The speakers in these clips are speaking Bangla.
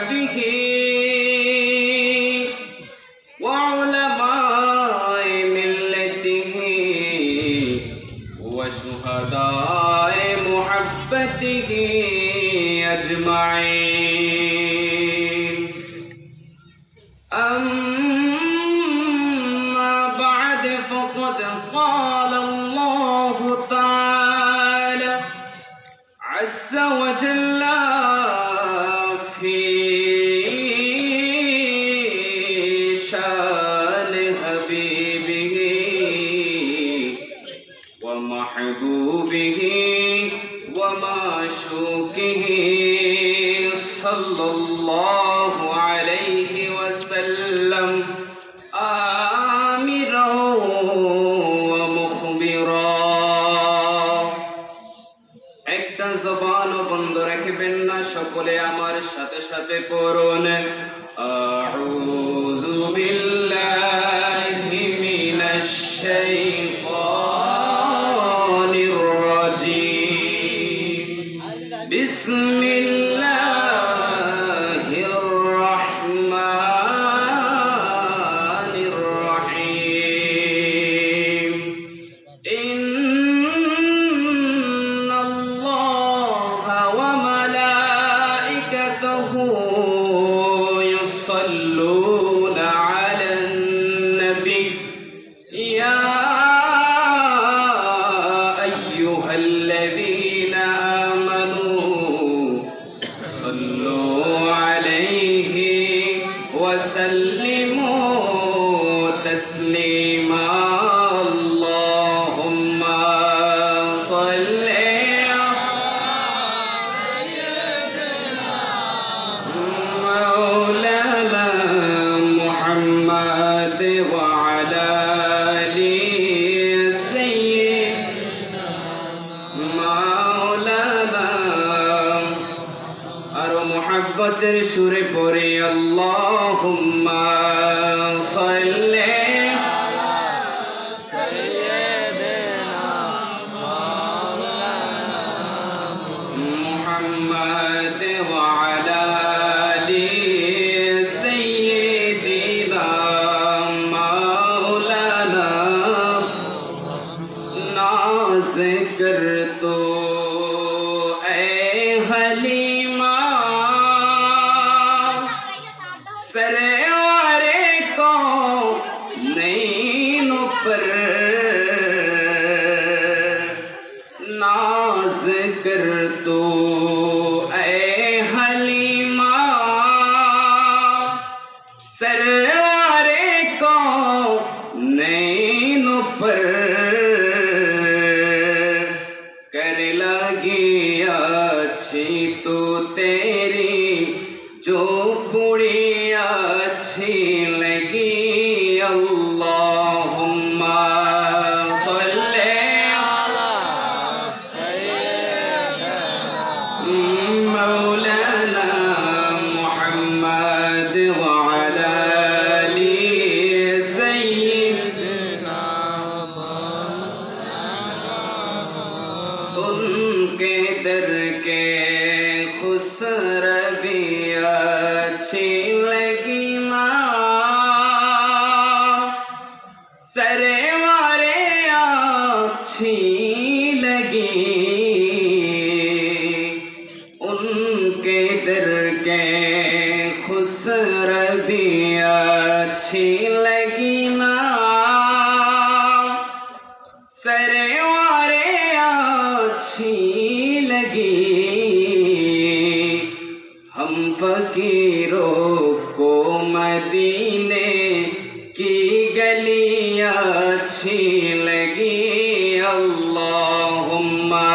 به وعلماء ملته وشهداء محبته أجمعين أما بعد فقد قال الله تعالى عز وجل في شان حبيبه ومحبوبه ومعشوقه صلى الله عليه وسلم آمرا ومخبرا একটা জবান বন্ধ রাখবেন না, সকলে আমার সাথে সাথে পড়ুন আউযু বিল্লাহি মিনাশ শাইতানির রাজীম বিসমিল্লাহির রাহমানির রাহিম ইন্নাল্লাহা ওয়া মালাইকাতাহু ইউসাল্লুনা আলান নবী ইয়া আইয়ুহাল্লাযীনা আমানু সাল্লু আলাইহি ওয়া সাল্লিমু তাসলিমা আল্লাহুম্মা সাল্লি مولانا محمد وعلى آل سيدنا مولانا আরো মুহাব্বতের সুরে পড়ে আল্লাহুম্মা সাল্লি محمد وعلى آل سيدنا مولانا नाज़ कर तो ऐ हलीमा सरवारे को नैनों पर नाज़ कर तो ऐ हलीमा सरवारे को नैनों पर कर लगी अच्छी तो तेरी जो पूरी अच्छी लगी अल्लाहुम्मा सल्ली अला सय्यिदना मौलाना मुहम्मद व अला आलि सय्यिदना उनके दर के खुसरवी अच्छी लगी माँ सरवारे अच्छी लगी उनके दर के खुसरवी अच्छी लगी माँ सरवारे अच्छी लगी हम फकीरों को मदीने की गलियां अच्छी लगी अल्लाहुम्मा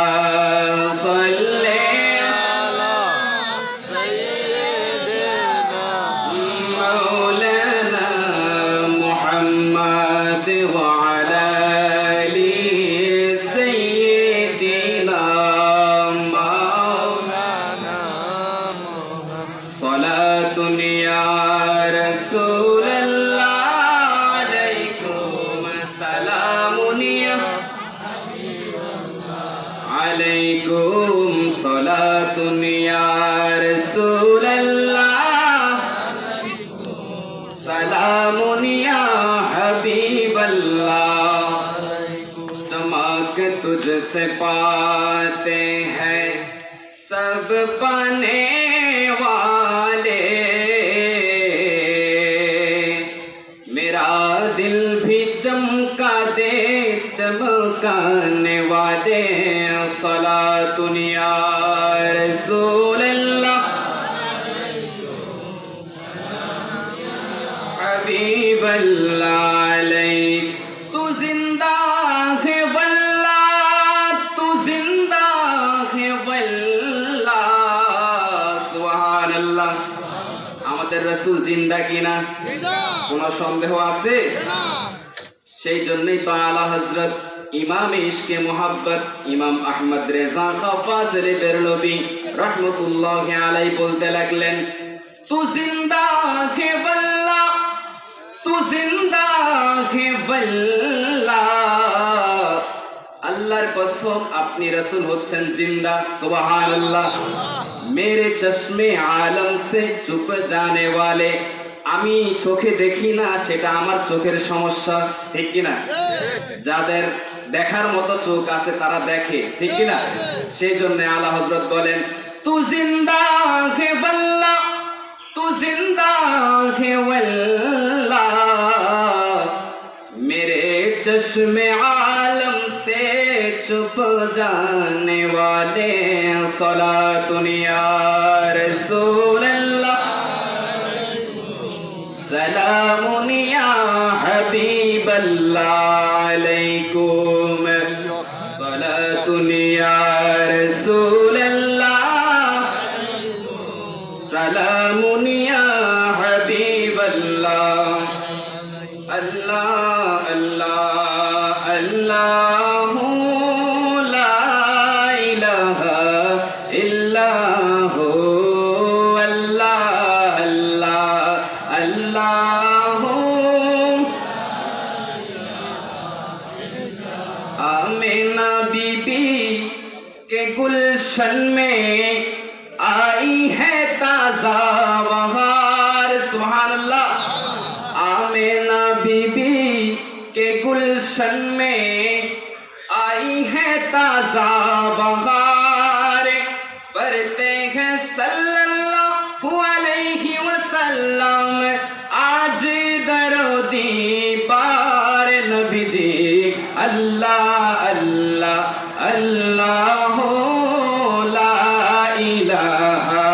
सल्ली अला सय्यिदना मौलाना मुहम्मद व अला आलि सय्यिदना मौलाना सलातुन या रसूल अल्लाह अलैकुम सलामुन या अलैकुम सलातुन या रसूल अल्लाह तुझसे पाते हैं सब पाने वाले, मेरा दिल भी चमका दे चमकाने वाले। सलातुन या रसूल अल्लाह हबीब अल्लाह अलैक, तू जिंदा है वल्लाह, तू जिंदा है वल्लाह। सुबहान আল্লাহ। আমাদের রাসূল জিন্দা কিনা কোন সন্দেহ আছে? সেই জন্যই তো আলা হযরত ইমাম ইশকে মোহাব্বত ইমাম আহমদ রেজা খা ফাজলে বেরলভী রহমতুল্লাহি আলাইহি বলতে লাগলেন, তু জিন্দা হে वल्लाह, तू जिंदा है वल्लाह। আল্লাহর কসম আপনি রাসূল হচ্ছেন জিন্দা। সুবহানাল্লাহ। मेरे चश्मे आलम से चुप जाने वाले, আমি চোখে দেখি না সেটা আমার চোখের সমস্যা, ঠিক কিনা? যাদের দেখার মতো চোখ আছে তারা দেখে, ঠিক কিনা? সেই জন্য আলা হযরত বলেন, তু জিন্দা হে वल्लाह, तू जिंदा है वल्लाह, मेरे चश्मे आलम से छुप जाने वाले। सलातुन या रसूल अल्लाह सलामुन या हबीब अल्लाह अलैकुम। सलातुन या रसूल अल्लाह सलामुन या हबीब अल्लाह। अल्लाह अल्लाह अल्लाह ला इलाहा इल्लाह अल्लाह अल्लाह अल्लाह। आमिना बीबी के गुलशन में आई है ताजा बहार। सुभान अल्लाह। आमिना बीबी के गुलशन में आई है ताजा बहार, पढ़ते हैं सल्लल्लाहु अलैहि वसल्लम आज दरूदी पार नबी जी। अल्लाह अल्लाह अल्लाह ला इलाहा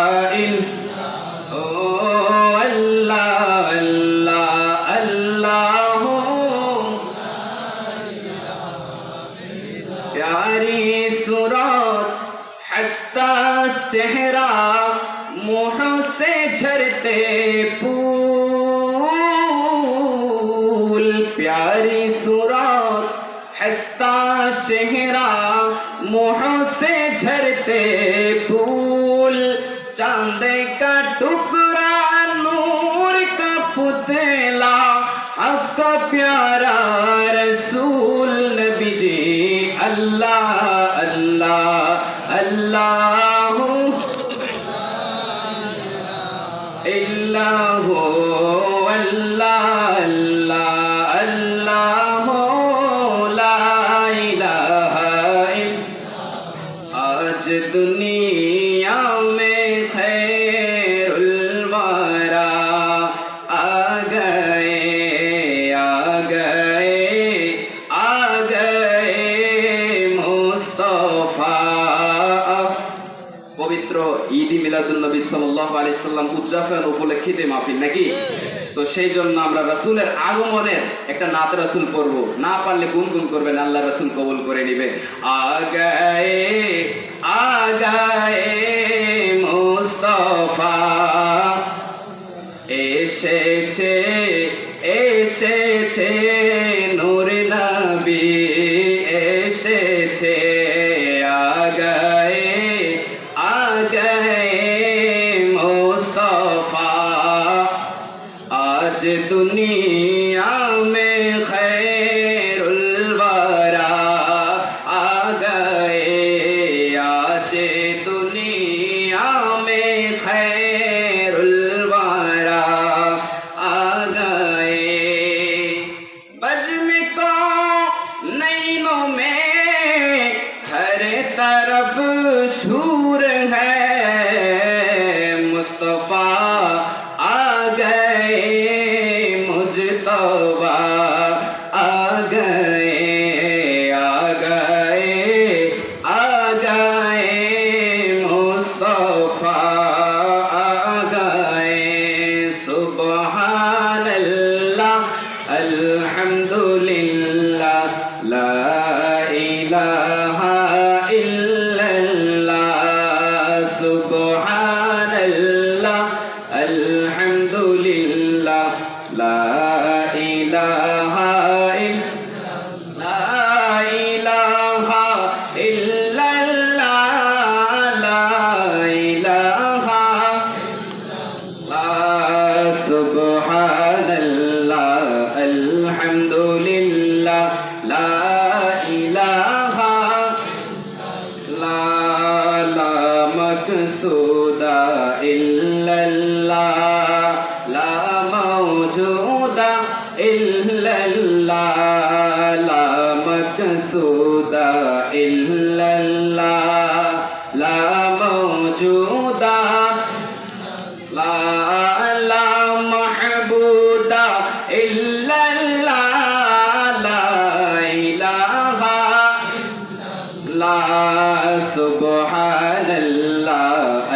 इल्लल्लाह अल्लाह अल्लाह अल्लाह। प्यारी सूरत हंसता चेहरा मुँह से झरते फूल, प्यारी सूरत हंसता चेहरा मुँह से झरते फूल, चांद का टुकड़ा नूर का पुतला आपका प्यारा रसूल नबी जी। अल्लाह अल्लाह अल्लाह इल्लाह अल्लाह अल्लाह अल्लाह ला इलाहा इल्लल्लाह। आज दुनिया में खैरुल वरा आ गए आ गए आ गए मुस्तफा। পবিত্র ঈদ-ই মিলাদুন্নবী সাল্লাল্লাহু আলাইহি সাল্লাম উদযাপন উপলক্ষিত মাহফিল নাকি? তো সেই জন্য আমরা রাসূলের আগমনের একটা নাত রাসূল পড়ব, না পারলে গুনগুন করবেন, আল্লাহ রাসূল কবুল করে নেবে। আ গায়ে মুস্তাফা এসেছে এসেছে নূর নবী এসেছে। आ गए मुस्तफा आज दुनिया में खैरुल वरा आ गए आज दुनिया में खैरुल वरा आ गए। बज़्म को नैनों में আলহামদুলিল্লাহ লা ইলাহা সুবহানাল্লাহ আলহামদুলিল্লাহ লা ইলাহা লা লা মাকসুদা ইল্লাল্লাহ লা মাওজুদা ইল্লাল্লাহ লা মাকসুদা ইল্লাল্লাহ লা মাওজুদা লা লা মাহবুদা ইল্লাল্লাহ লা ইলাহা লা সুবহানাল্লাহ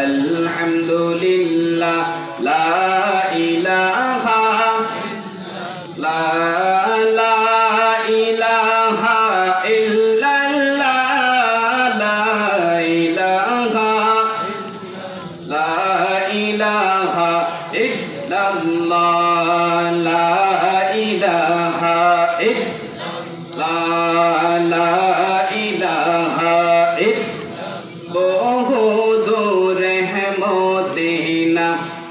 আলহামদুলিল্লাহ লা ইলাহা লা লা ইলাহা ইল্লাল্লাহ লা ইলাহা লা ইলাহা ইল্লাল্লাহ লা ইলাহা ইল্লাল্লাহ লা ইলাহা বহু দূরে है মদিনা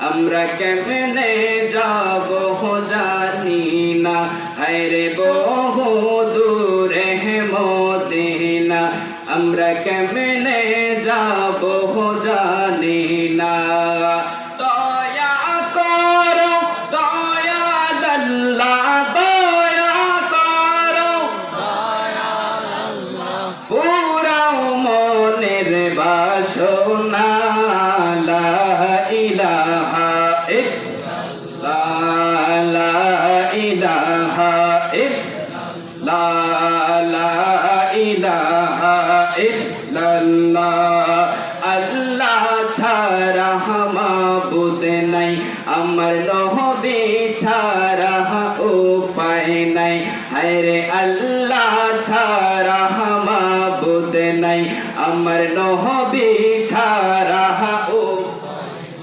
আমরা কেমনে যাব জানি না হায়রে বহু দূরে है মদিনা আমরা কেমনে যাব জানি না দয়া করো দয়াল আল্লাহ দয়া করো পুরাও মনের বাসনা লা ইলাহা ইল্লাল্লাহ লা ইলাহা ইল্লাল্লাহ লা ইলাহা ইল্লাল্লাহ আল্লাহ ছাড়া মাবুদ নাই আমার নবী ছাড়া উপায় নাই হায়রে আল্লাহ ছাড়া মাবুদ নাই আমার নবী ছাড়া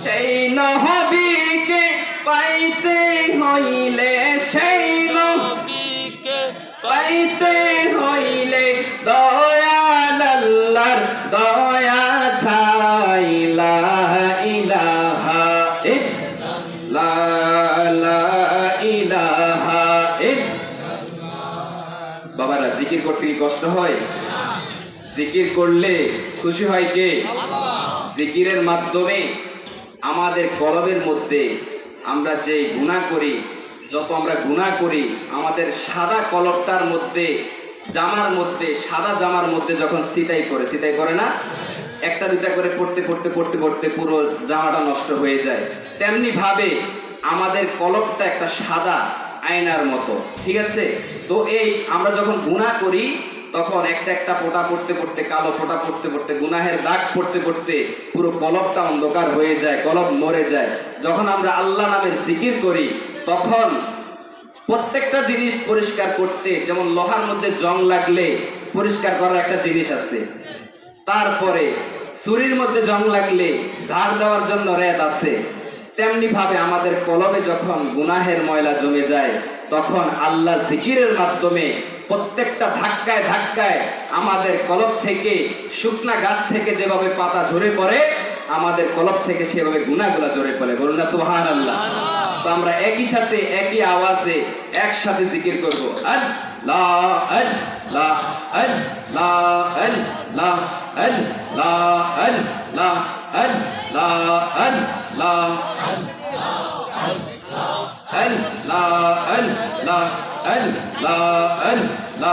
সেই নবীকে পাইতে হইলে সেই নবীকে পাইতে হইলে দয়াল আল্লাহর দয়া চাই লা ইলাহা ইল্লাল্লাহ লা ইলাহা ইল্লাল্লাহ। বাবারা জিকির করতে কি কষ্ট হয়? জিকির করলে খুশি হয় কে? জিকিরের মাধ্যমে আমাদের কলবের মধ্যে আমরা যে গুনাহ করি, যত আমরা গুনাহ করি আমাদের সাদা কলবটার মধ্যে জামার মধ্যে সাদা জামার মধ্যে যখন ছিটাই করে না, একটা দুটা করে পড়তে পড়তে পড়তে পড়তে পুরো জামাটা নষ্ট হয়ে যায়, তেমনি ভাবে আমাদের কলবটা একটা সাদা আয়নার মতো, ঠিক আছে? তো এই আমরা যখন গুনাহ করি তখন একটা একটা ফোঁটা পড়তে পড়তে কালো ফোঁটা পড়তে পড়তে গুনাহের দাগ পড়তে পড়তে পুরো কলবটা অন্ধকার হয়ে যায়, কলব মরে যায়। যখন আমরা আল্লাহ নামের জিকির করি তখন প্রত্যেকটা জিনিস পরিষ্কার করতে, যেমন লোহার মধ্যে জং লাগলে পরিষ্কার করার একটা জিনিস আছে, তারপরে ছুরির মধ্যে জং লাগলে ধার দেওয়ার জন্য রেত আছে, তেমনি ভাবে আমাদের কলবে যখন গুনাহের ময়লা জমে যায় তখন আল্লাহ জিকিরের মাধ্যমে প্রত্যেকটা ধাক্কায় ধাক্কায় আমাদের কলব থেকে, শুকনা গাছ থেকে যেভাবে পাতা ঝরে পড়ে আমাদের কলব থেকে সেভাবে গুনাহগুলো ঝরে পড়ে। বলুন না সুবহানাল্লাহ। তো আমরা একই সাথে একই আওয়াজে একসাথে জিকির করব। আল্লাহ আল্লাহ আল্লাহ আল্লাহ আল্লাহ আল্লাহ আল্লাহ আল্লাহ আল্লাহ আল্লাহ আল্লাহ আল্লাহ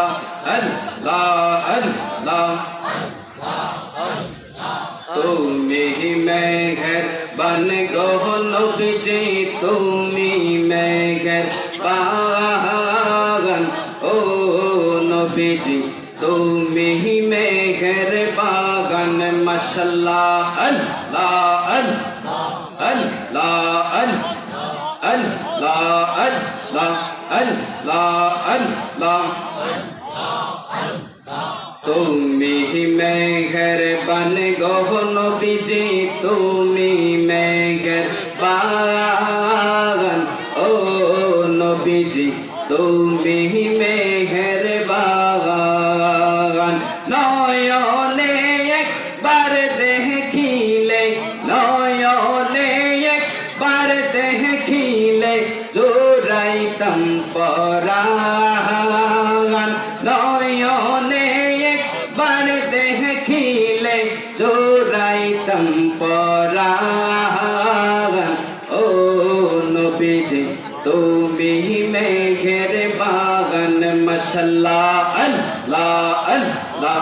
আল্লাহ আল্লাহ। তুমি মেহেরবান গো নবীজি, তুমি মেহেরবান ও নবীজি, তুমি মেহেরবান মাশাআল্লাহ। আল্লাহ আল্লাহ আল্লাহ আল্লাহ আল্লাহ আল্লাহ আল্লাহ। তুমি মেহেরবান গো নবীজি, তুমি মেহেরবান ও নবীজি তুমি মেহেরবান নয়নে একবার দেখিলে নয়নে একবার দেখিলে জোড়াইতাম পরাণ নয়নে একবার দেখিলে জোড়াইতাম পরাণ ও নবীজি তুমি মেঘের বাগান মাশাআল্লাহ আল্লাহ আল্লাহ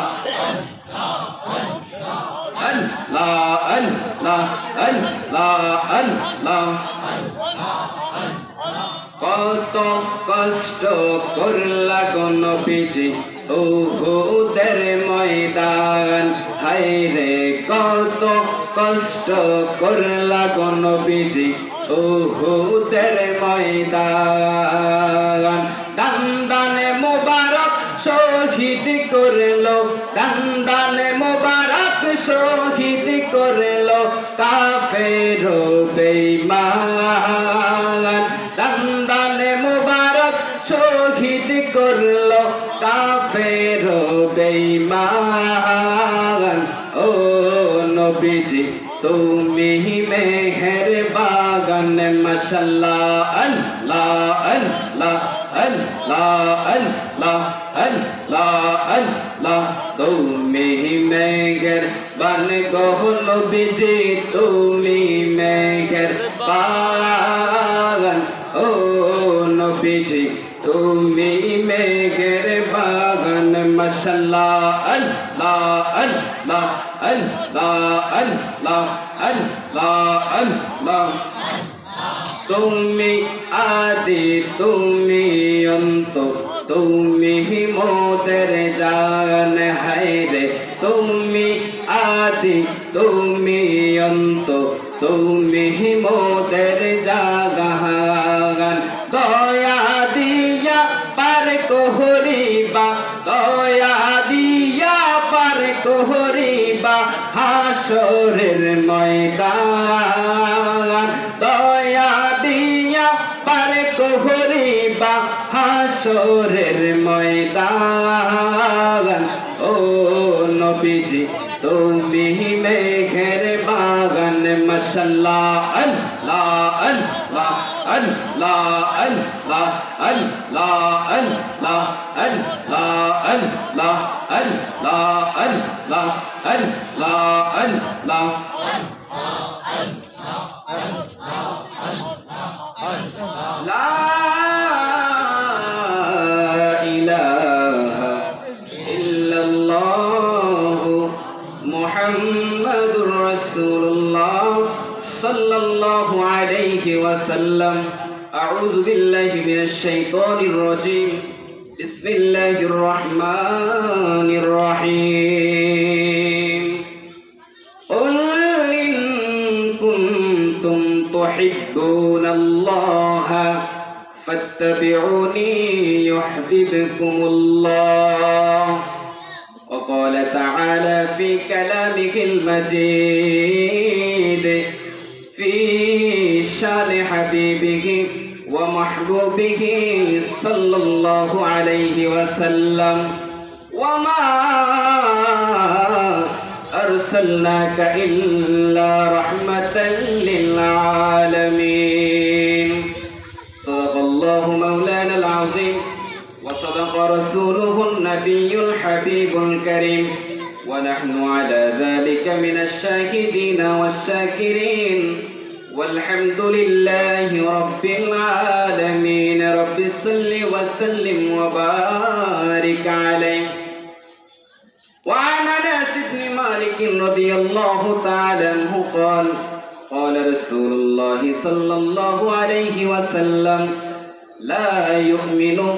আল্লাহ আল্লাহ আল্লাহ আল্লাহ কত কষ্ট করলা গো নবীজি উহুদের ময়দান হায়রে কত কষ্ট করলা গো নবীজি উহুদের ময়দান দান্দানে মোবারক শহীদ করলো দান্দানে মোবারক শহীদ করলো কাফের বেঈমান দান্দানে মোবারক শহীদ করলো কাফের বেঈমান ও নবীজি তুমি মেহের বাগান মাশাআল্লাহ আল্লাহ আল্লাহ আল্লাহ আল্লাহ আল্লাহ আল্লাহ তুমি মেহের বান গো নবীজি তুমি মেহের বাগান ও নবীজি তুমি মেঘের বাগান মাশাআল্লাহ আল্লাহ আল্লাহ আল্লাহ আল্লাহ আল্লাহ আল্লাহ তুমি আদি তুমি অন্ত তুমি মোদের জান হায়রে তুমি আদি তুমি অন্ত তুমি মোদের জাগান দয়া দিয়া পার কোহরিবা দয়া দিয়া পার কোহরিবা হাসরের ময়দান দয়া দিয়া পার কোহরিবা হাসরের ময়দান ও নবীজি তুমি মেঘের বাগান মাশাআল্লাহ আল্লাহ আল্লাহ আল্লাহ আল্লাহ আল্লাহ আল্লাহ আল্লাহ আল্লাহ আল্লাহ আল্লাহ আল্লাহ আল্লাহ লা ইলাহা ইল্লাল্লাহ মুহাম্মাদুর রাসূলুল্লাহ সাল্লাল্লাহু আলাইহি ওয়াসাল্লাম আউযু বিল্লাহি মিনাশ শাইতানির রাজীম বিসমিল্লাহির রহমানির রহিম قل إن كنتم تحبون الله فاتبعوني يحببكم الله وقال تعالى في كلامه المجيد في شان حبيبه ومحبوبه صلى الله عليه وسلم وما أرسلناك إلا رحمة للعالمين صدق الله مولانا العظيم وصدق رسوله النبي الحبيب الكريم ونحن على ذلك من الشاهدين والشاكرين والحمد لله رب العالمين رب صل وسلم وبارك عليه وعن أنس بن مالك رضي الله تعالى عنه قال قال رسول الله صلى الله عليه وسلم لا يؤمن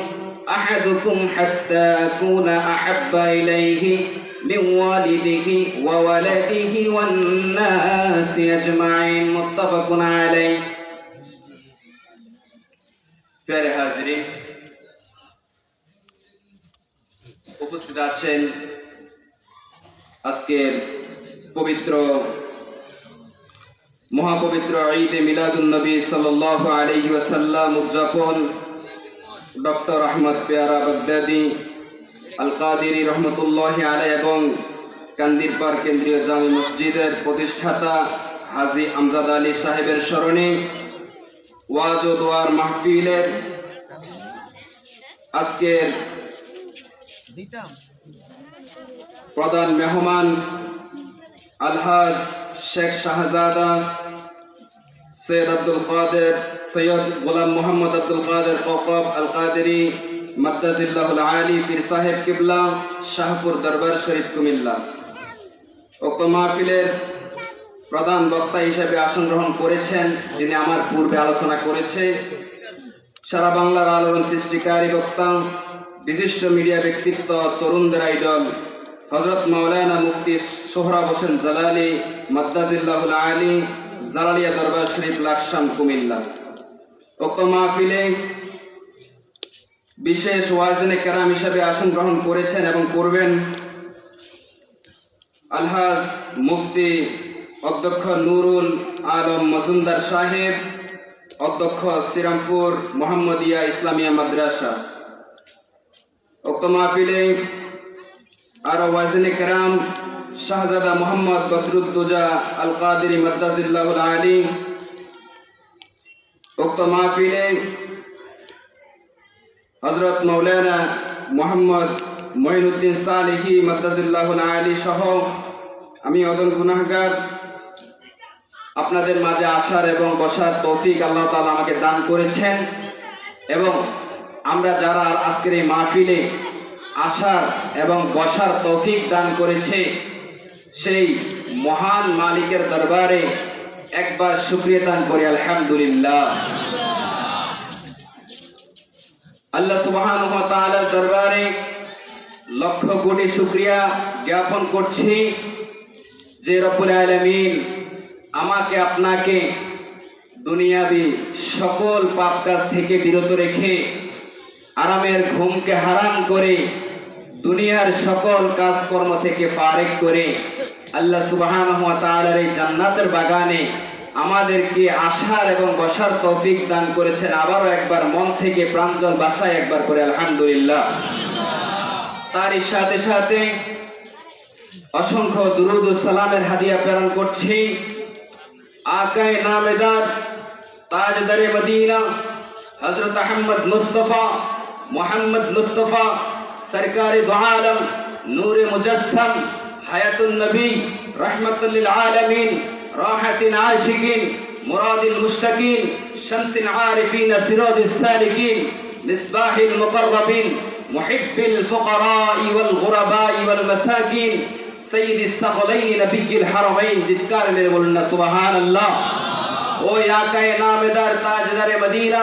أحدكم حتى أكون أحب إليه من والده وولده والناس أجمعين متفق عليه প্যারে হাজিরিন উপস্থিত আছেন আজকের পবিত্র মহাপবিত্র ঈদে মিলাদুন নবী সাল্লাল্লাহু আলাইহি ওয়াসাল্লাম উদযাপন ডক্টর আহমদ পেয়ারা বাগদাদি আল কাদেরী রহমতুল্লাহি আলাইহি এবং কান্দিরপাড় কেন্দ্রীয় জামি মসজিদের প্রতিষ্ঠাতা হাজী আমজাদ আলী সাহেবের স্মরণে ওয়াজ ও দোয়ার মাহফিলের আজকের প্রধান মেহমান আলহাজ শেখ শাহজাদা সৈয়দ গোলাম মোহাম্মদ আব্দুল কাদের ককব আল কাদেরী মাদ্দাজিল্লাহুল আলী পীর সাহেব কিবলা শাহপুর দরবার শরীফ কুমিল্লা। উক্ত মাহফিলের প্রধান বক্তা হিসেবে আসন গ্রহণ করেছেন, যিনি আমার পূর্বে আলোচনা করেছে, সারা বাংলার আলোড়ন সৃষ্টিকারী বক্তা, বিশিষ্ট মিডিয়া ব্যক্তিত্ব, তরুণদের আইডল হযরত মাওলানা মুফতি সোহরাব হোসেন জালালি মাদ্দাজিল্লাহুল আলী জালালিয়া দরবার শরীফ লাকসাম কুমিল্লা। উক্ত মাহফিলে বিশেষ ওয়াজিনে কেরাম হিসেবে আসন গ্রহণ করেছেন এবং করবেন আলহাজ মুফতি অধ্যক্ষ নুরুল আলম মজুমদার সাহেব, অধ্যক্ষ শ্রীরামপুর মোহাম্মদিয়া ইসলামিয়া মাদ্রাসা। উক্ত মাহফিলে আরো ওয়াজিনে কেরাম শাহজাদা মোহাম্মদ বদরুদ্দোজা আল কাদেরী মাদ্দাজিল্লাহুল আলী। উক্ত মাহফিলে হযরত মাওলানা মোহাম্মদ মঈনুদ্দিন সালেহী মাদ্দাজিল্লাহুল আলী সহ আমি অদল গুনাহগার আপনাদের মাঝে আসার এবং বসার তৌফিক আল্লাহ তাআলা আমাকে দান করেছেন, এবং আমরা যারা আজকের এই মাহফিলে আসার এবং বসার তৌফিক দান করেছে, সেই মহান মালিকের দরবারে একবার শুকরিয়া দান করি আলহামদুলিল্লাহ। আল্লাহ সুবহানাহু ওয়া তাআলার দরবারে লক্ষ কোটি শুকরিয়া জ্ঞাপন করছি যে রব্বুল আলামিন আমাকে আপনাকে দুনিয়াবি সকল পাপ কাজ থেকে বিরত রেখে আরামের ঘুমকে হারাম করে দুনিয়ার সকল কাজকর্ম থেকে ফারেক করে আল্লাহ সুবহানাহু ওয়া তাআলার এই জান্নাতের বাগানে আমাদেরকে আসার এবং বসার তৌফিক দান করেছেন। আবারও একবার মন থেকে প্রাঞ্জল ভাষায় একবার করে আলহামদুলিল্লাহ। তারই সাথে সাথে অসংখ্য দুরূদ ও সালামের হাদিয়া প্রেরণ করছি আকায়ে নামেদার তাজদারে মদিনা হযরত আহমদ মুস্তাফা মোহাম্মদ মুস্তাফা সরকারে দো আলম নূরে মুজাসসাম হায়াতুন নবী রাহমাতুল লিল আলামিন রাহাতিল আশিকিন মুরাদিল মুশতাকিন শামসিল আরিফিন সিরাজিস সালিকিন মিসবাহিল মুকাররাবিন মুহিব্বিল ফুকারা ওয়াল গুরাবা ওয়াল মাসাকিন সাইয়্যিদিস সাকলাইন নবিয়্যিল হারামাইন। জিৎকার মেরে বলুন না সুবহানাল্লাহ। ওই আকায়ে নামেদার তাজদারে মদিনা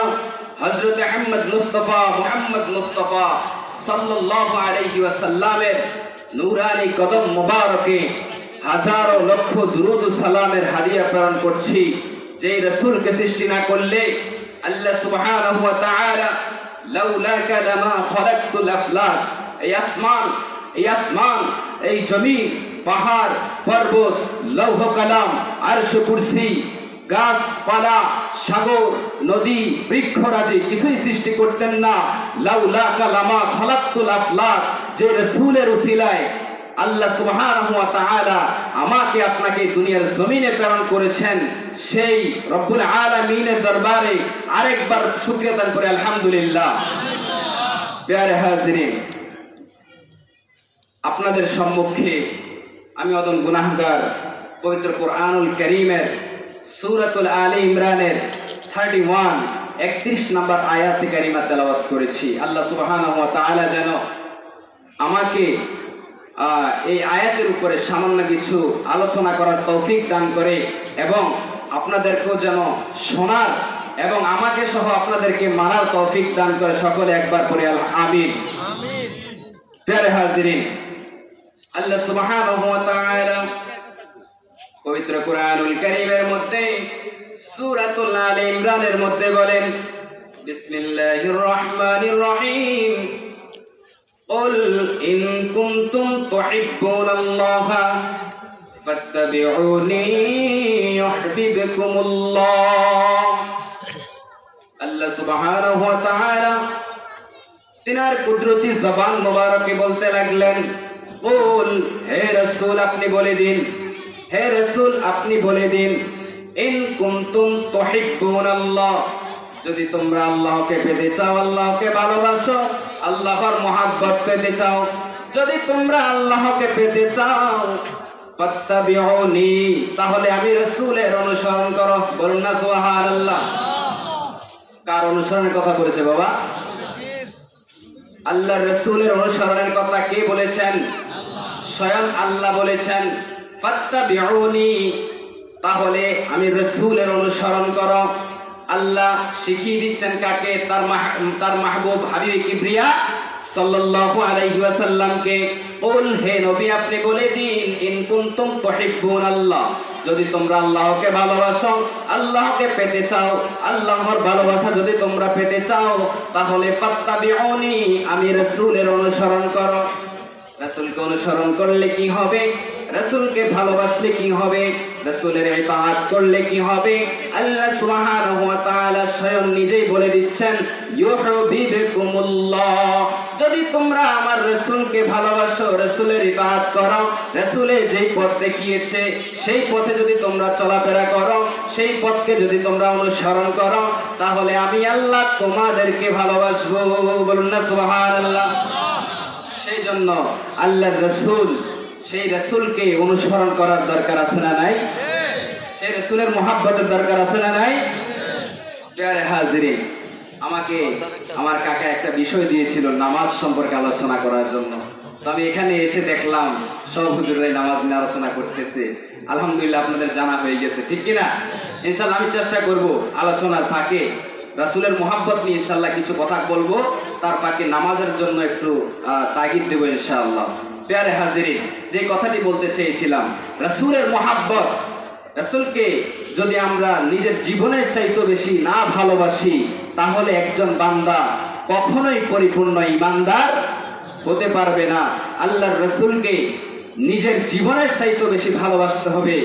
হযরত আহমদ মুস্তাফা মুহাম্মদ মুস্তাফা সাল্লাল্লাহু আলাইহি ওয়াসাল্লামের নূরানি কদম মুবারকে হাজারো লক্ষ দুরূদ ও সালামের হাদিয়া প্রেরণ করছি, যে রাসূলকে সৃষ্টি না করলে আল্লাহ সুবহানাহু ওয়া তাআলা লাউলাকা লামা খালাকতুল আফলাক, এই আসমান এই জমিন, পাহাড় পর্বত, লৌহ কলম, আরশ কুরসি, গাছপালা, সাগর, নদী, বৃক্ষরাজি কিছুই সৃষ্টি করতেন না। লাউলাকা লামা খালাকতুল আফলাক, যে রাসূলের উসিলায় আল্লাহ সুবহানাহু ওয়া তাআলা আমাকে আপনাকে দুনিয়ার জমিনে প্রেরণ করেছেন, সেই রব্বুল আলামিনের দরবারে আরেকবার শুকরিয়া দান করে আলহামদুলিল্লাহ। প্যারে হাজিরিন, আপনাদের সম্মুখে আমি অদম গুনাহগার পবিত্র কোরআনুল কারীমের সূরাতুল আলী ইমরানের 31 নম্বর আয়াতে কারিমা তেলাওয়াত করেছি। আল্লাহ সুবহানাহু ওয়া তাআলা যেন আমাকে এই আয়াতের উপরে সামান্য কিছু আলোচনা করার তৌফিক দান করে এবং আপনাদেরকেও যেন শোনার এবং আমাকে সহ আপনাদেরকে মানার তৌফিক দান করে। সকলে একবার পড়ে আমিন। প্যারে হাজিরিন, আল্লাহ সুবহানাহু ওয়া তাআলা পবিত্র কোরআনুল কারীমের মধ্যে সূরাতুল আলী ইমরানের মধ্যে বলেন, বিসমিল্লাহির রহমানির রহিম, قل إن كنتم تحبون الله ফাত্তাবিউনি ইউহিব্বুকুমুল্লাহ। আল্লাহ সুবহানাহু ওয়া তাআলা তিনার কুদরতি জবান মোবারকে বলতে লাগলেন, কুল, হে রাসূল আপনি বলে দিন, হে রাসূল আপনি বলে দিন, ইন কুনতুম তুহিব্বুনাল্লাহ, যদি তোমরা আল্লাহকে পেতে চাও, আল্লাহকে ভালোবাসো, আল্লাহর মহব্বত পেতে চাও, যদি তোমরা আল্লাহকে পেতে চাও, ফাত্তাবিউনি, তাহলে আমি রাসূলের অনুসরণ করো। বলুন না সুবহানাল্লাহ। কার অনুসরণের কথা বলেছে বাবা? আল্লাহর রাসূলের অনুসরণের কথা কে বলেছেন? স্বয়ং আল্লাহ বলেছেন, ফাত্তাবিউনি, তাহলে আমি রাসূলের অনুসরণ করো। আল্লাহ শিখিয়ে দিচ্ছেন কাকে? তার মাহবুব হাবিব কিবরিয়া সাল্লাল্লাহু আলাইহি ওয়াসাল্লামকে। কুল, হে নবী আপনি বলে দিন, ইন কুনতুম তুহিব্বুনাল্লাহ, যদি তোমরা আল্লাহকে ভালোবাসো, আল্লাহকে পেতে চাও, আল্লাহর ভালোবাসা যদি তোমরা পেতে চাও, তাহলে ফাত্তাবিউনি, আমি রাসূলের অনুসরণ করো। রাসূলকে অনুসরণ করলে কি হবে? রাসূলকে ভালোবাসলে কি হবে? রাসূলের ইতাআত করলে কি হবে? আল্লাহ সুবহানাহু ওয়া তাআলা স্বয়ং নিজেই বলে দিচ্ছেন, ইউহিব্বুকুমুল্লাহ, যদি তোমরা আমার রাসূলকে ভালোবাসো, রাসূলের ইতাআত করো, রাসূলের যেই পথ দেখিয়েছে সেই পথে যদি তোমরা চলাফেরা করো, সেই পথকে যদি তোমরা অনুসরণ করো, তাহলে আমি আল্লাহ তোমাদেরকে ভালোবাসবো। বলুন না সুবহানাল্লাহ। সেই জন্য আল্লাহর রাসূল, সেই রাসূলকে অনুসরণ করার দরকার আছে না নাই? সেই রাসূলের মহব্বতের দরকার আছে না নাই? প্রিয় হাজিরিন, আমাকে আমার কাকা একটা বিষয় দিয়েছিল নামাজ সম্পর্কে আলোচনা করার জন্য। তো আমি এখানে এসে দেখলাম সব হুজুররাই নামাজ নিয়ে আলোচনা করতেছে। আলহামদুলিল্লাহ আপনাদের জানা হয়ে গেছে, ঠিক কিনা? ইনশাআল্লাহ আমি চেষ্টা করব আলোচনার ফাঁকে রাসূলের মহব্বত নিয়ে ইনশাআল্লাহ কিছু কথা বলবো, তার ফাঁকে নামাজের জন্য একটু তাগিদ দেব ইনশাআল্লাহ। প্রিয় হাজিরিন, যে কথাটি বলতে চেয়েছিলাম, রাসূলের মহব্বত, রাসূলকে যদি আমরা নিজের জীবনের চাইতে বেশি না ভালোবাসি, তাহলে একজন বান্দা কখনোই পরিপূর্ণ ঈমানদার হতে পারবে না। আল্লাহর রাসূলকে নিজের জীবনের চাইতে বেশি ভালোবাসতে হবে,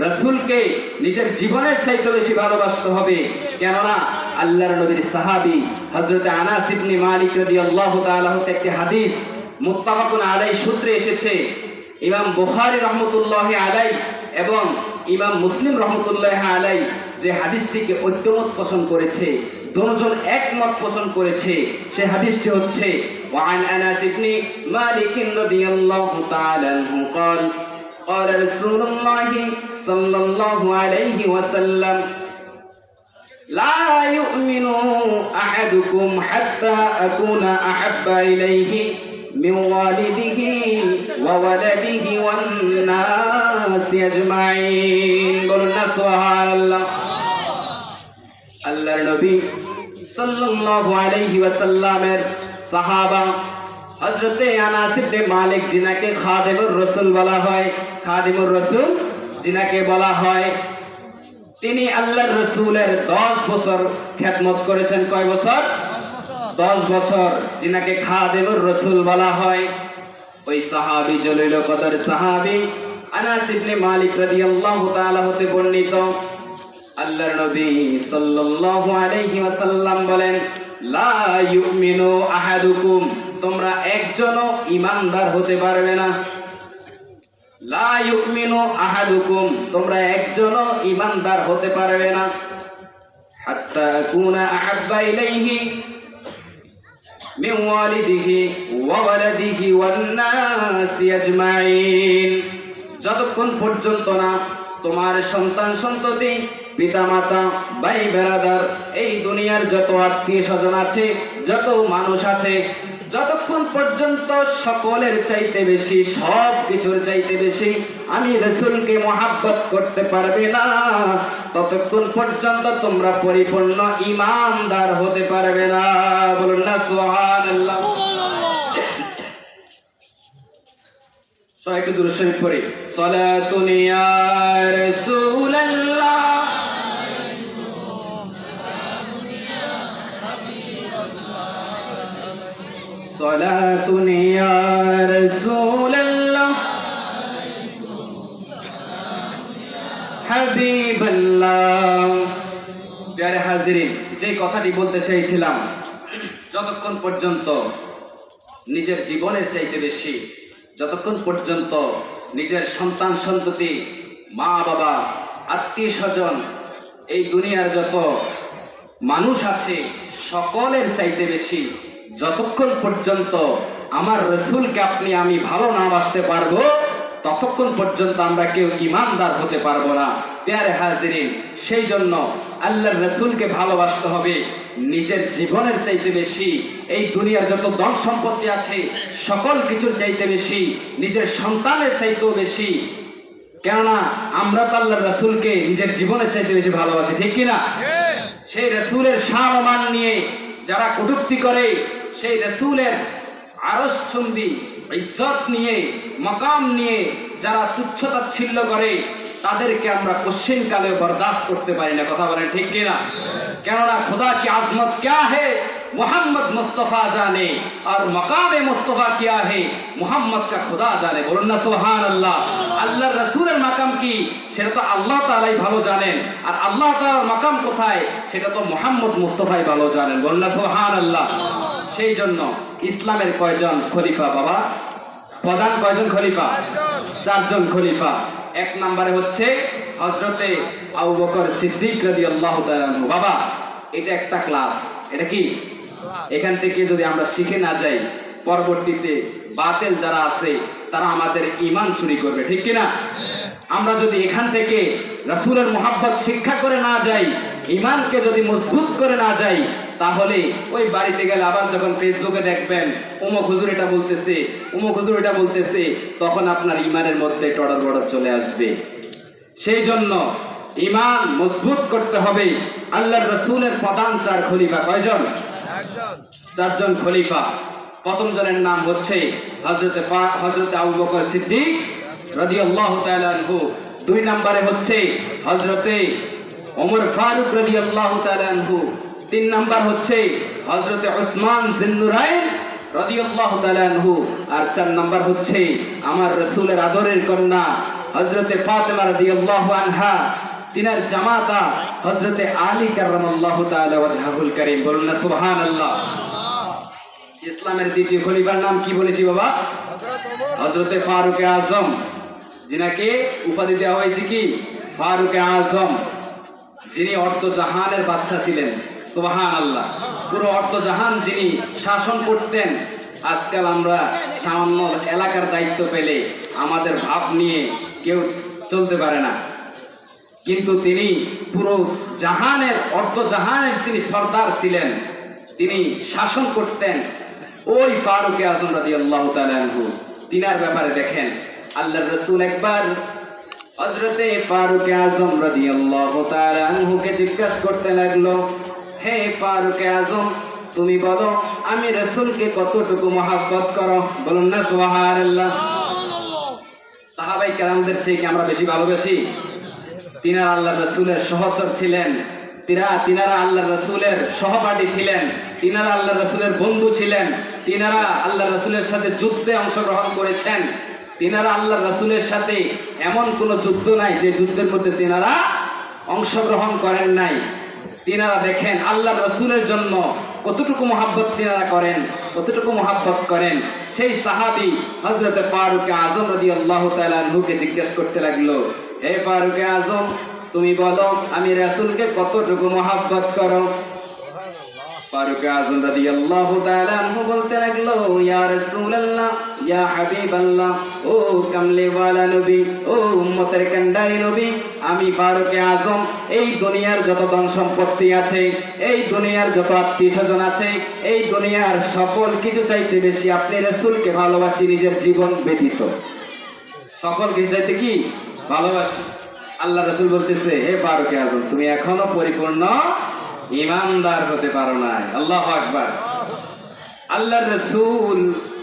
রাসূলকে নিজের জীবনের চাইতে বেশি ভালোবাসতে হবে। কেননা আল্লাহর নবীর সাহাবী হযরত আনাস ইবনে মালিক রাদিয়াল্লাহু তাআলা হতে একটি হাদিস মুত্তাফাকুন আলাইহি সূত্রে এসেছে। ইমাম বুখারী রাহমাতুল্লাহি আলাইহি এবং ইমাম মুসলিম রাহমাতুল্লাহি আলাইহি যে হাদিসটিকে ঐক্যমত পোষণ করেছে, দুজন একমত পোষণ করেছে, সেই হাদিসটি হচ্ছে ওয়ান আনাস ইবনে মালিক রাদিয়াল্লাহু তাআলা আনহু قال قال رسول الله صلى الله عليه وسلم لا يؤمن أحدكم حتى أكون أحب إليه من والده وولده والناس أجمعين قلنا سبحان الله আল্লাহর নবী সাল্লাল্লাহু আলাইহি ওয়াসাল্লামের সাহাবা হযরতে আনাস ইবনে মালিক, যিনাকে খাদিমুর রাসূল বলা হয়, খাদিমুর রাসূল যিনাকে বলা হয়, তিনি আল্লাহর রাসূলের 10 বছর খেদমত করেছেন। কয় বছর? 10 বছর, যিনাকে খাদিমুর রাসূল বলা হয়। ওই সাহাবী জলিল কদর সাহাবী আনাস ইবনে মালিক রাদিয়াল্লাহু তাআলা হতে বর্ণিত, আল্লাহর নবী সাল্লাল্লাহু আলাইহি ওয়াসাল্লাম বলেন, লা ইউমিনু আহাদুকুম, তোমরা একজনও ঈমানদার হতে পারবে না। লা ইউমিনু আহাদুকুম, তোমরা একজনও ঈমানদার হতে পারবে না। হাত্তা কুনা আহাব্বা ইলাইহি মিন ওয়ালিদিহি ওয়া ওয়ালাদিহি ওয়ান নাসি আজমাইন, যতক্ষণ পর্যন্ত না তোমার সন্তান সন্ততি, পিতামাতা, ভাই বেরাদার, এই দুনিয়ার যত আত্মীয় স্বজন আছে, যত মানুষ আছে, যতক্ষণ পর্যন্ত সকলের চাইতে বেশি, সব কিছুর চাইতে বেশি আমি রাসূলকে মহব্বত করতে পারবে না, ততক্ষণ পর্যন্ত তোমরা পরিপূর্ণ ঈমানদার হতে পারবে না। বলুন না সুবহানাল্লাহ। সবাই একটু দুরূদ শরীফ পড়ি। সালাতুন ইয়া রাসূলুল্লাহ, সালাতুন ইয়া রাসূলুল্লাহ, হাবিবাল্লাহ। প্যারে হাজিরিন, যে কথাটি বলতে চাইছিলাম, যতক্ষণ পর্যন্ত নিজের জীবনের চাইতে বেশি, যতক্ষণ পর্যন্ত নিজের সন্তান সন্ততি, মা বাবা, আত্মীয় স্বজন, এই দুনিয়ার যত মানুষ আছে সকলের চাইতে বেশি, যতক্ষণ পর্যন্ত আমার রসুলকে আপনি আমি ভালো না বাসতে পারবো, ততক্ষণ পর্যন্ত আমরা কেউ ঈমানদার হতে পারবো না। প্যারে হাজিরিন, সেই জন্য আল্লাহর রসুলকে ভালোবাসতে হবে নিজের জীবনের চাইতে বেশি, এই দুনিয়ার যত ধন সম্পত্তি আছে সকল কিছুর চাইতে বেশি, নিজের সন্তানের চাইতেও বেশি। কেননা আমরা তো আল্লাহর রসুলকে নিজের জীবনের চাইতে বেশি ভালোবাসি, ঠিক কিনা? সেই রসুলের সম্মান নিয়ে যারা কটূক্তি করে, সেই রসুলের আরশ চুম্বি ইজ্জত নিয়ে, মকাম নিয়ে যারা তুচ্ছতাচ্ছিল্য করে, তাদেরকে আমরা কোশ্চিনকালে বরদাস্ত করতে পারি না। কথা বলেন ঠিক কিনা? কেননা खुदा की आजमत क्या है मोहम्मद मुस्तफ़ा जाने और मकाम मुस्तफ़ा क्या है मोहम्मद का खुदा जाने। বলুন না সুবহানাল্লাহ। আল্লাহর রাসূলের মাকাম কি সেটা তো আল্লাহ তাআলাই ভালো জানেন, আর আল্লাহ তাআলার মাকাম কোথায় সেটা তো মুহাম্মদ মুস্তফাই ভালো জানেন। বলুন না সুবহানাল্লাহ। সেই জন্য ইসলামের কয়জন খলিফা বাবা? প্রধান কয়জন খলিফা? চারজন খলিফা। এক নম্বরে হচ্ছে হযরতে আবু বকর সিদ্দিক রাদিয়াল্লাহু তাআলা আনহু। বাবা, এটা একটা ক্লাস। এটা কি? এখান থেকে যদি আমরা শিখে না যাই, পরবর্তীতে বাতিল যারা আছে তারা আমাদের ঈমান চুরি করবে, ঠিক কিনা? আমরা যদি এখান থেকে রাসূলের মুহাব্বত শিক্ষা করে না যাই, ঈমানকে যদি মজবুত করে না যাই, তাহলে ওই বাড়িতে গেলে আবার যখন ফেসবুকে দেখবেন অমুক হুজুর এটা বলতেছে, অমুক হুজুর এটা বলতেছে, তখন আপনার ঈমানের মধ্যে টড়র বড়র চলে আসবে। সেই জন্য ঈমান মজবুত করতে হবে। আল্লাহর রাসূলের প্রধান চার খলিফা কয়জন? চারজন খলিফা। প্রথম জনের নাম হচ্ছে হযরতে আবু বকর সিদ্দিক রাদিয়াল্লাহু তাআলা আনহু। দুই নম্বরে হচ্ছে হযরতে ওমর ফারুক রাদিয়াল্লাহু তাআলা আনহু। তিন নাম্বার হচ্ছে হযরতে উসমান জিন্নুরাইন রাদিয়াল্লাহু তাআলা আনহু। আর চার নাম্বার হচ্ছে আমার রাসূলের আদরের কন্যা হযরতে ফাতেমা রাদিয়াল্লাহু আনহা, তিনার জামাতা হযরতে আলী কাররামাল্লাহু তাআলা ওয়াজহুল কারীম। বলুন না সুবহানাল্লাহ। ইসলামের দ্বিতীয় খলিফার নাম কি বলেছি বাবা? হযরতে ফারুকে আজম, যিনাকে উপাধি দেওয়া হয়েছে কি ফারুকে আজম, যিনি অর্ধজাহানের বাদশা ছিলেন। সুবহানাল্লাহ। পুরো অর্ধজাহান যিনি শাসন করতেন। আজকাল আমরা সামান্য এলাকার দায়িত্ব পেলে আমাদের ভাব নিয়ে কেউ চলতে পারে না, কিন্তু তিনি পুরো জাহানের, অর্ধজাহানের তিনি সর্দার ছিলেন, তিনি শাসন করতেন। ওই ফারুকে আজম রাদিয়াল্লাহু তাআলা আনহু, তিনার ব্যাপারে দেখেন আল্লাহর রাসূল একবার হযরতে ফারুকে আজম রাদিয়াল্লাহু তাআলা আনহুকে জিজ্ঞাসা করতে লাগলো, হে ফারুকে আজম, তুমি বলো আমি রাসূলকে কতটুকু মহব্বত করো? বলুন না সুবহানাল্লাহ। সাহাবায়ে কেরামদের চেয়ে কি আমরা বেশি ভালোবাসি? তিনারা আল্লাহর রাসূলের সহচর ছিলেন, তিনারা আল্লাহর রাসূলের সহপাঠী ছিলেন, তিনারা আল্লাহর রাসূলের বন্ধু ছিলেন, তিনারা আল্লাহর রাসূলের সাথে যুদ্ধে অংশগ্রহণ করেছেন, তিনারা আল্লাহর রাসূলের সাথে এমন কোনো যুদ্ধ নাই যে যুদ্ধের মধ্যে তিনারা অংশগ্রহণ করেন নাই। তিনারা দেখেন আল্লাহর রাসূলের জন্য কতটুকু মহব্বত তিনারা করেন, কতটুকু মহব্বত করেন। সেই সাহাবী হযরতে ফারুকে আজম রাদিয়াল্লাহু তাআলা আনহুকে জিজ্ঞেস করতে লাগলো, হে ফারুকে আজম, তুমি বলো আমি রাসূলকে কতটুকু মহব্বত করো? ফারুকে আজম রাদিয়াল্লাহু তাআলা আনহু বলতে লাগলো, ইয়া রাসূলুল্লাহ, ইয়া হাবিবাল্লাহ, ও কামলি ওয়ালা নবী, ও উম্মতের কান্ডারি নবী, আমি ফারুকে আজম এই দুনিয়ার যত ধন সম্পত্তি আছে, এই দুনিয়ার যত আত্মীয় স্বজন আছে, এই দুনিয়ার সকল কিছু চাইতে বেশি আপনি রাসূলকে ভালোবাসি নিজের জীবন ব্যতীত। সকল কিছু চাইতে কি ভালোবাসি। আল্লাহ রাসূল বলতেছে, হে ফারুকে আজম, তুমি এখনো পরিপূর্ণ ঈমানদার হতে পারো নাই। আল্লাহু আকবার। আল্লাহর রাসূল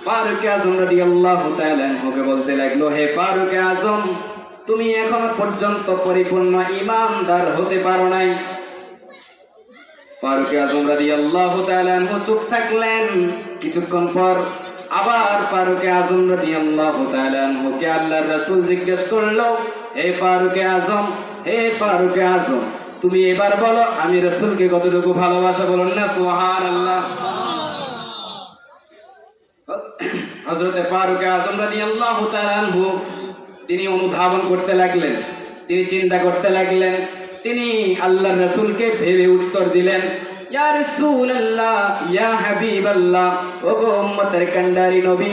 ফারুকে আজম রাদিয়াল্লাহু তাআলা আনহুকে বলতে লাগলো, হে ফারুকে আজম, তুমি এখনো পর্যন্ত পরিপূর্ণ ঈমানদার হতে পারো নাই। ফারুকে আজম রাদিয়াল্লাহু তাআলা আনহু চুপ থাকলেন। কিছুক্ষণ পর আবার ফারুকে আজম রাদিয়াল্লাহু তাআলা আনহুকে আল্লাহর রাসূল জিজ্ঞেস করলো, হে ফারুকে আজম, হে ফারুকে আজম, তুমি এবার বলো আমি রাসূলকে কতটুকু ভালোবাসা, বলুন না সুবহানাল্লাহ। হযরতে ফারুক আযম রাদিয়াল্লাহু তাআলা আনহু তিনি অনুধাবন করতে লাগলেন, তিনি চিন্তা করতে লাগলেন, তিনি আল্লাহর রাসূলকে ভেবে উত্তর দিলেন, ইয়া রাসূলুল্লাহ, ইয়া হাবিবাল্লাহ, ওগো উম্মতের কান্ডারি নবী,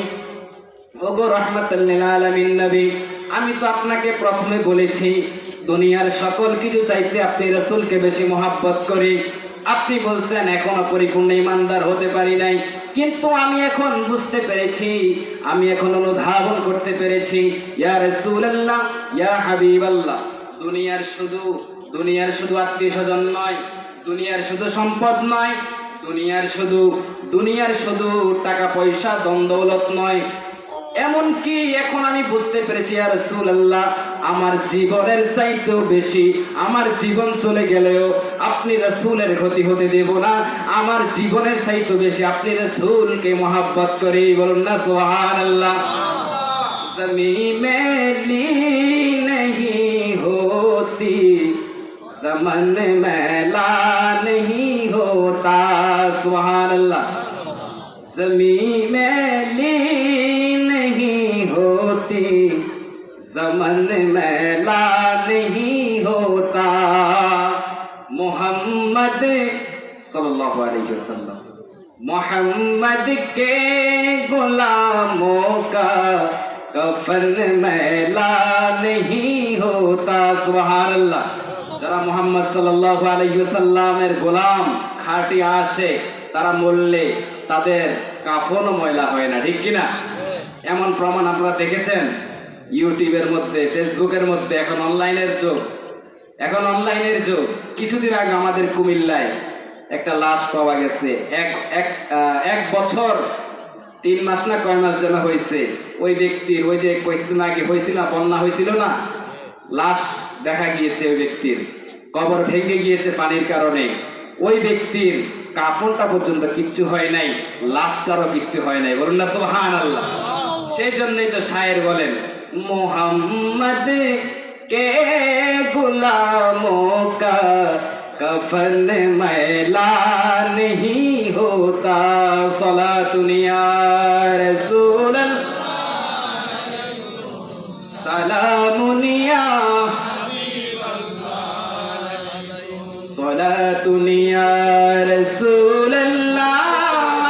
ওগো রাহমাতুল লিল আলামিন নবী, আমি তো আপনাকে প্রথমে বলেছি দুনিয়ার সকল কিছু চাইতে আপনি রাসূলকে বেশি মহব্বত করি। আপনি বলছেন এখনো পরিপূর্ণ ঈমানদার হতে পারি নাই, কিন্তু আমি এখন বুঝতে পেরেছি, আমি এখন অনুধাবন করতে পেরেছি, ইয়া রাসূলুল্লাহ, ইয়া হাবিবাল্লাহ, দুনিয়ার শুধু আত্মীয় স্বজন নয়, দুনিয়ার শুধু সম্পদ নয়, দুনিয়ার শুধু টাকা পয়সা ধন দৌলত নয়, এমনকি এখন আমি বুঝতে পেরেছি ইয়া রাসূলুল্লাহ, আমার জীবনের চাইতেও বেশি, আমার জীবন চলে গেলেও আপনি রাসূলের ক্ষতি হতে দেব না, আমার জীবনের চাইতেও বেশি আপনি রাসূলকে মহব্বত করি, বলুন না সুবহানাল্লাহ। ज़मीं में ली नहीं होती, ज़मन मैला नहीं होता, सुभानअल्लाह। ज़मीं में ली नहीं होती, ज़मन मैला नहीं होता, मोहम्मद सल्लल्लाहु अलैहि वसल्लम, मोहम्मद के गुलामों का कफन मैला नहीं होता, सुभान अल्लाह। যারা মুহাম্মদ সাল্লাল্লাহু আলাইহি ওয়াসাল্লামের গোলাম খাঁটি আসে, তারা মরলে তাদের কাফনও ময়লা হয় না, ঠিক কিনা? এমন প্রমাণ আপনারা দেখেছেন ইউটিউবের মধ্যে, ফেসবুকের মধ্যে। এখন অনলাইনের যুগ। কিছুদিন আগে আমাদের কুমিল্লায় একটা লাশ পাওয়া গেছে, এক বছর 3 মাস না কয় মাস যেন হয়েছে, ওই ব্যক্তির, ওই যে কয়েকদিন আগে হয়েছিল না, বন্যা হয়েছিল না, লাশ দেখা গিয়েছে, ওই ব্যক্তির কবর ভেঙে গিয়েছে পানির কারণে, ওই ব্যক্তির কাপড়টা পর্যন্ত কিচ্ছু হয় নাই, লাশটারও কিচ্ছু হয় নাই, বলুন না সুবহানাল্লাহ। সেই জন্যই তো শায়ের বলেন, মুহাম্মদ কে গুলামো কা কফন मैला नहीं होता, सलातुन या रसूल सलामुन या सलातुन या रसूल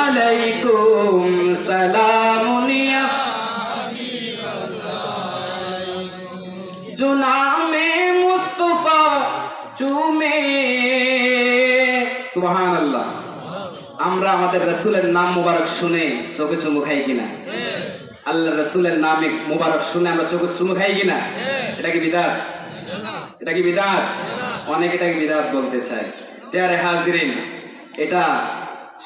अलैकुम सलामुन या जुनामे मुस्तफा চুমে, সুবহানাল্লাহ। আমরা আমাদের রাসূলের নাম মুবারক শুনে চোখে চুমু খাই কিনা? আল্লাহর রাসূলের নামে মুবারক শুনে আমরা চোখে চুমু খাই কিনা? এটা কি বিদআত? এটা কি বিদআত? অনেকে এটাকে বিদআত বলতে চায়। প্যারে হাজিরিন, এটা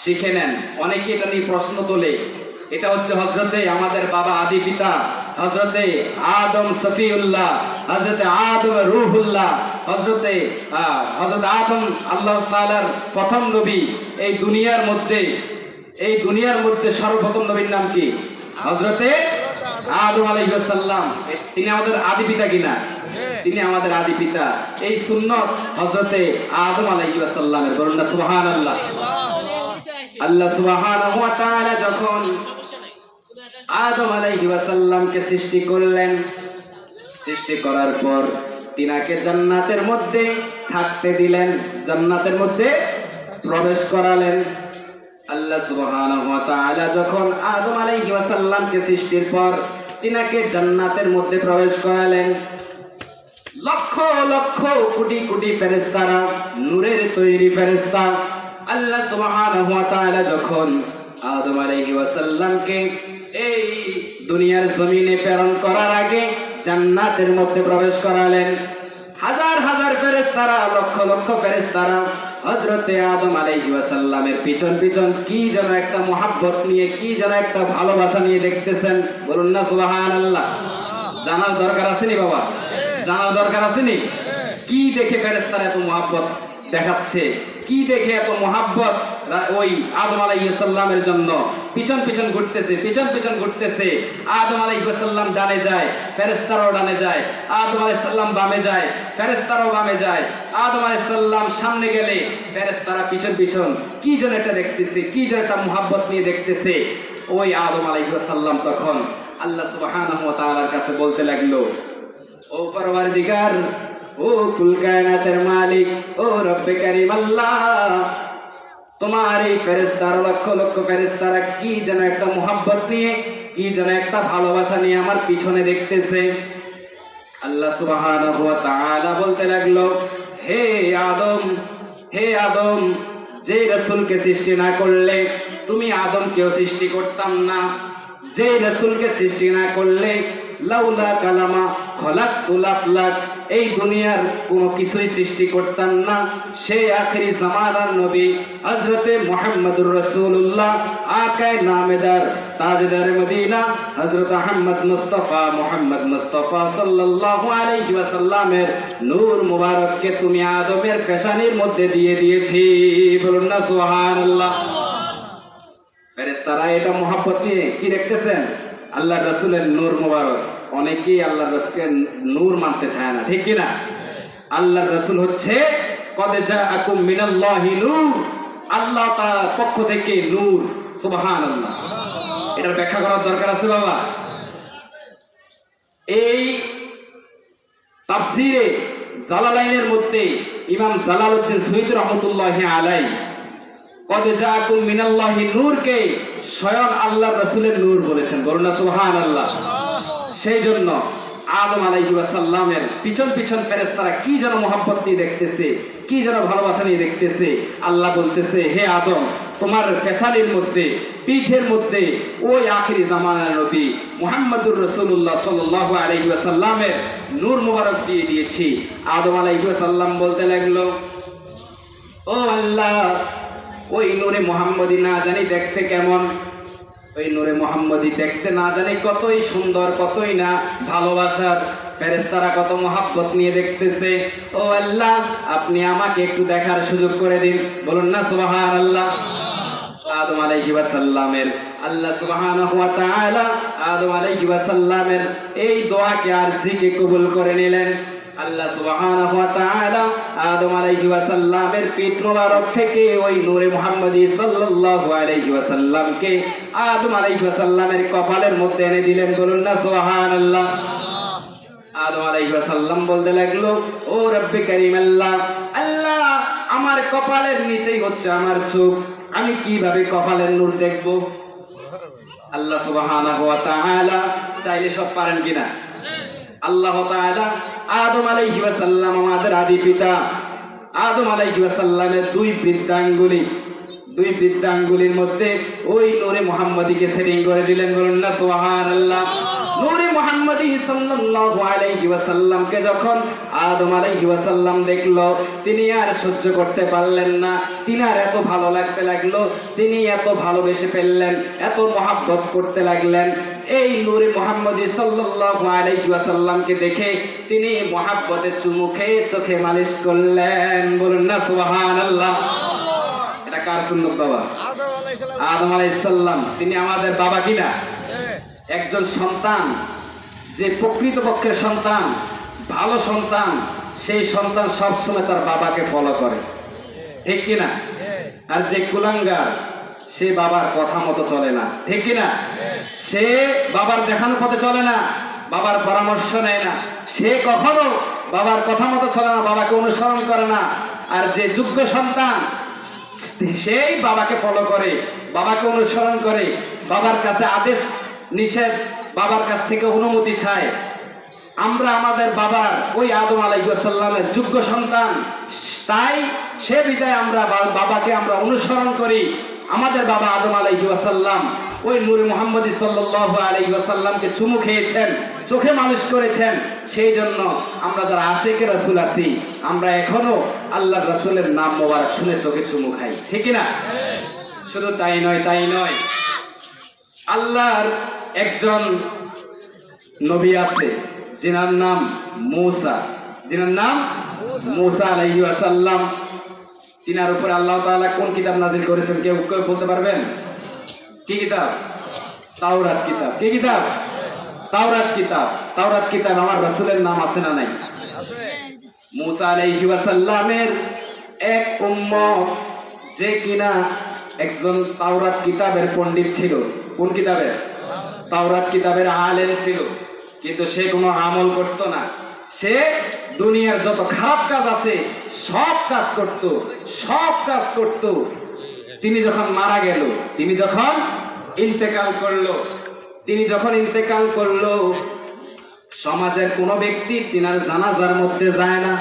শিখে নেন। অনেকে এটা নিয়ে প্রশ্ন তোলে। এটা হচ্ছে হযরতে আমাদের বাবা আদি পিতা হযরতে আদম সফিউল্লাহ, হযরতে আদম রূহুল্লাহ, হযরত আদম আল্লাহ তাআলার প্রথম নবী। এই দুনিয়ার মধ্যে সর্বপ্রথম নবীর নাম কি? হযরতে আদম আলাইহিস সালাম। তিনি আমাদের আদি পিতা কিনা? তিনি আমাদের আদি পিতা। এই সুন্নত হযরতে আদম আলাইহিস সালামের, বলুন না সুবহানাল্লাহ। আল্লাহ সুবহানাহু ওয়া তাআলা যখন আদম আলাইহিস সালামকে সৃষ্টি করলেন, সৃষ্টি করার পর তিনাকে জান্নাতের মধ্যে থাকতে দিলেন, জান্নাতের মধ্যে প্রবেশ করালেন। আল্লাহ সুবহানাহু ওয়া তাআলা যখন আদম আলাইহিস সালামকে সৃষ্টির পর তিনাকে জান্নাতের মধ্যে প্রবেশ করালেন, লক্ষ লক্ষ কোটি কোটি ফেরেশতারা, নূরের তৈরি ফেরেশতা, আল্লাহ সুবহানাহু ওয়া তাআলা যখন আদম আলাইহিস সালামকে এই দুনিয়ার জমিনে প্রেরণ করার আগে জান্নাতের মধ্যে প্রবেশ করালেন। হাজার হাজার ফেরেশতারা, লক্ষ লক্ষ ফেরেশতারা হযরতে আদম আলাইহিস সালামের পিছন পিছন কি যেন একটা মহব্বত নিয়ে, কি যেন একটা ভালোবাসা নিয়ে দেখতেছেন, বলুন না সুবহানাল্লাহ। জানার দরকার আসেনি বাবা? জানার দরকার আসেনি? কি দেখে ফেরেশতারা এত মহব্বত দেখাচ্ছে, কি দেখে এত মহব্বত ওই আদম আলাইহিস সালামের জন্য পিছন পিছন ঘুরতেছে। আদম আলাইহিস সালাম ডানে যায়, ফেরেশতারাও ডানে যায়। আদম আলাইহিস সালাম বামে যায়, ফেরেশতারাও বামে যায়। আদম আলাইহিস সালাম সামনে গেলে ফেরেশতারা পিছন। কি যেন এটা দেখতেছে, কি যেন একটা মুহাব্বত নিয়ে দেখতেছে। ওই আদম আলাইহিস সালাম তখন আল্লাহ সুবহানাহু ওয়া তাআলার কাছে বলতে লাগলো, ও পরওয়ারদিগার, ও কুল কায়নাতের মালিক, ও রব্বে কারীম আল্লাহ, তোমার এই ফেরেশতারা, লক্ষ লক্ষ ফেরেশতারা কি যেন একটা মুহাব্বত নিয়ে, কি যেন একটা ভালোবাসা নিয়ে আমার পিছনে দেখতেছে। আল্লাহ সুবহানাহু ওয়া তাআলা বলতে লাগলো, হে আদম, যে রাসূলকে সৃষ্টি না করলে তুমি আদমকেও সৃষ্টি করতাম না। যে রাসূলকে সৃষ্টি না করলে লাউলা কালামা খলাকতুল আফলাক, এই দুনিয়ার কোনো কিছুই সৃষ্টি করতাম না। সেই আখেরি জামানার নবী হযরতে মুহাম্মদুর রাসূলুল্লাহ, আকায়ে নামেদার, তাজদার মদিনা, হযরত মুহাম্মদ মুস্তাফা সাল্লাল্লাহু আলাইহি ওয়াসাল্লামের নূর মুবারককে তুমি আদমের পেশানির মধ্যে দিয়ে দিয়েছি। বলুন না সুবহানাল্লাহ। ফেরেশতারা এটা মুহাব্বত নিয়ে কি দেখতেছেন? আল্লাহর রাসূলের নূর মুবারক। অনেকেই আল্লাহর রাসূলকে নূর মানতে চায় না, ঠিক কি না? আল্লাহর রাসূল হচ্ছে কদ জাআকুম মিনাল্লাহি নূর, আল্লাহ তাআলার পক্ষ থেকে নূর। সুবহানাল্লাহ। এটার ব্যাখ্যা করার দরকার আছে বাবা? এই তাফসীরে জালালাইনের মধ্যে ইমাম জালালউদ্দিন সুয়ুতী রাহমাতুল্লাহি আলাইহি কদ জাআকুম মিনাল্লাহি নূরকে স্বয়ং আল্লাহর রাসূলের নূর বলেছেন। বলুন না সুবহানাল্লাহ। সেই জন্য আদম আলাইহিস সালামের পিছন ফেরেশতারা কি যেন মুহাব্বত নিয়ে দেখতেছে, কি যেন ভালোবাসা নিয়ে দেখতেছে। আল্লাহ বলতেছে, হে আদম, তোমার পেশানির মধ্যে, পিঠের মধ্যে ওই আখিরি জামানার নবী মুহাম্মদুর রাসূলুল্লাহ সাল্লাল্লাহু আলাইহি ওয়াসাল্লামের নূর মুবারক দিয়ে দিয়েছি। আদম আলাইহিস সালাম বলতে লাগলো, ও আল্লাহ, ওই নূরে মুহাম্মদী না জানি দেখতে কেমন, ওই নূরে মুহাম্মদী দেখতে না জানি কতই সুন্দর, কতই না ভালোবাসার। ফেরেশতারা কত মুহাব্বত নিয়ে দেখতেছে। ও আল্লাহ, আপনি আমাকে একটু দেখার সুযোগ করে দিন। বলুন না সুবহানাল্লাহ। আদম আলাইহিস সালামের আল্লাহ সুবহানাহু ওয়া তাআলা আদম আলাইহিস সালামের এই দোয়াকে আরজিকে কবুল করে নিলেন। আল্লাহ সুবহানাহু ওয়া তাআলা আদম আলাইহিস সালামের পিঠ মোবারক থেকে ওই নূরে মুহাম্মদী সাল্লাল্লাহু আলাইহি ওয়াসাল্লামকে আদম আলাইহিস সালামের কপালের মধ্যে এনে দিলেন। বলুন না সুবহানাল্লাহ। আদম আলাইহিস সালাম বলতে লাগলো, ও রব্বে কারীম আল্লাহ, আমার কপালের নিচেই হচ্ছে আমার চোখ, আমি কিভাবে কপালের নূর দেখব? আল্লাহ সুবহানাহু ওয়া তাআলা চাইলে সব পারেন কিনা? আল্লাহ তাআলা আদম আলাইহিস সালাম, আমাদের আদি পিতা আদম আলাইহিস সালামের দুই বৃদ্ধাঙ্গুলির মধ্যে ওই নূরে মুহাম্মদীকে সেটিং করে দিলেন। বলুন না সুবহানাল্লাহ। নূরে মুহাম্মদী সাল্লাল্লাহু আলাইহি ওয়াসাল্লামকে যখন আদম আলাইহিস সালাম দেখলো, তিনি আর সহ্য করতে পারলেন না। তিনার এত ভালো লাগতে লাগলো, তিনি এত ভালোবেসে ফেললেন, এত মহাব্বত করতে লাগলেন। এই নূরে মুহাম্মদী সাল্লাল্লাহু আলাইহি ওয়াসাল্লামকে দেখে তিনি মহাব্বতে চুমু খেয়ে চোখে মালিশ করলেন। বলুন না সুবহানাল্লাহ। এটা কার সুন্নাত বাবা? আদম আলাইহিস সালাম। তিনি আমাদের বাবা কিনা? একজন সন্তান যে প্রকৃতপক্ষের সন্তান, ভালো সন্তান, সেই সন্তান সবসময় তার বাবাকে ফলো করে, ঠিক কিনা? আর যে কুলাঙ্গার, সে বাবার কথা মতো চলে না, ঠিক কিনা? সে বাবার দেখানো পথে চলে না, বাবার পরামর্শ নেয় না, সে কখনো বাবার কথা মতো চলে না, বাবাকে অনুসরণ করে না। আর যে যোগ্য সন্তান, সেই বাবাকে ফলো করে, বাবাকে অনুসরণ করে, বাবার কাছে আদেশ নিষেধ, বাবার কাছ থেকে অনুমতি চায়। আমরা আমাদের বাবার ওই আদম আলাইহিস সালামের যোগ্য সন্তান, তাই সে বিদায় আমরা বাবাকে আমরা অনুসরণ করি। আমাদের বাবা আদম আলাইহিস সালাম ওই নূরে মুহাম্মদী সাল্লাল্লাহু আলাইহি ওয়াসাল্লামকে চুমু খেয়েছেন, চোখে মালিশ করেছেন। সেই জন্য আমরা যারা আশিকে রাসূল আছি, আমরা এখনো আল্লাহর রাসূলের নাম মোবারক শুনে চোখে চুমু খাই, ঠিক না? শুধু তাই নয়, আল্লাহর একজন নবী আছে যিনার নাম মূসা আলাইহিস সালাম। তিনার উপরে আল্লাহ তাআলা কোন কিতাব নাযিল করেছেন কেউ বলতে পারবেন? কি কিতাব? তাওরাত কিতাব। কি কিতাব? তাওরাত কিতাব। তাওরাত কিতাব আমার রাসূলের নাম আছে না নাই? মুসা আলাইহি ওয়াসাল্লামের এক উম্মত যে কিনা একজন তাওরাত কিতাবের পণ্ডিত ছিল। কোন কিতাবের? তাওরাত কিতাবের আলেম ছিল, কিন্তু সে কোনো আমল করত না। সে দুনিয়ার যত খারাপ কাজ আছে সব কাজ করত, সব কাজ করত। তিনি যখন মারা গেল, তিনি যখন ইন্তেকাল করলো, তিনি যখন ইন্তেকাল করলো, সমাজের কোনো ব্যক্তি তিনার জানাজার মধ্যে যায় না।